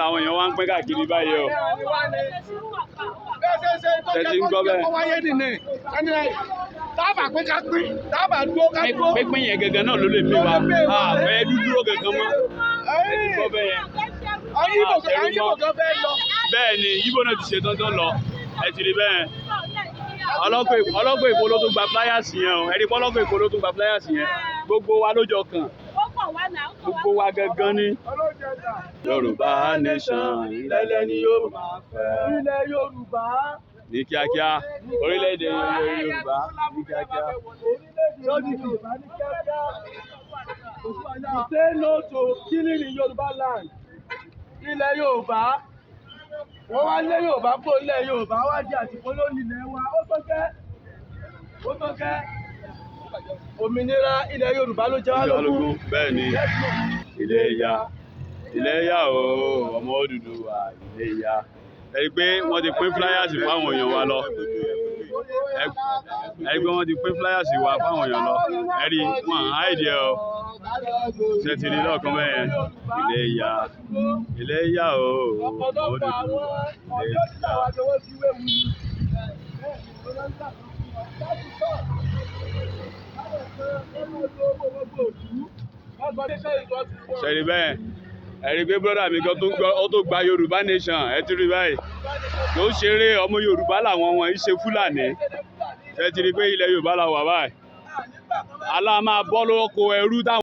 làwọn èèyàn wá ń pín káàkiri báyìí o. Tẹ̀sí ń gbọ́ bẹ́ẹ̀. Tábà pé ká pín, tábà dúró ká dúró. Pínpín yẹn gẹ́gẹ́ náà ló lè pè wá. Àfẹ́ dúdúró gẹ́gẹ́ mọ́. Tẹ̀sí ń gbọ́ bẹ́ẹ̀ yẹn. Àwọn Ìgbò kan fẹ́ lọ. Bẹ́ẹ̀ ni Ìgbò náà ti ṣe tán lọ. Ẹ ti rí bẹ́ẹ̀. Ọlọ́gbọ̀n Èkó ló tún gba flyers yẹn o. Ẹ̀rí pọ́lọ́gbọ̀n Èkó ló tún gba flyers yẹn. Gbogbo wa ló jọ kàn. Gbogbo wa gangan ni. Yorùbá nation ilẹ̀ ni yóò máa fẹ́. Ilẹ̀ Yorùbá. Ní kíákíá, orílẹ̀-èdè Yorùbá ní kíákíá. Yorùbá ní kíákíá. Say no to killing in Yoruba land. Ilẹ̀ Yorùbá. Wọ́n wá lé Yorùbá kó ilẹ̀ Yorùbá wá di àtìpó lórí ilẹ̀ wa. Ó tó gẹ́. Òmìnira ilẹ̀ Yorùbá ló jẹ́ wá lógún. Bẹ́ẹ̀ ni ilé yá o, ọmọ Odùduwà ilé yá. Ẹ rí pé wọ́n ti pín flyers fáwọn èèyàn wa lọ. Ẹ rí pé wọ́n ti pín flyers wa fáwọn èèyàn lọ. Ẹ rí wọn àìdí ẹ o. Ṣé ti rí lọ́ọ̀kan bẹ́ẹ̀ yẹn? Ilé yá o, ọmọ Odùduwà ilé yá. Ṣẹ̀rí bẹ́ẹ̀, ẹ̀rí pé brọ́dà mi kan tó gba Yorùbá nation, ẹ ti rí báyìí. Tó ṣeré ọmọ Yorùbá làwọn wọn ṣe Fúlàní. Ẹ ti rí pé ilẹ̀ Yorùbá la wà báyìí. Alá máa bọ́ lóko ẹrú táwọn.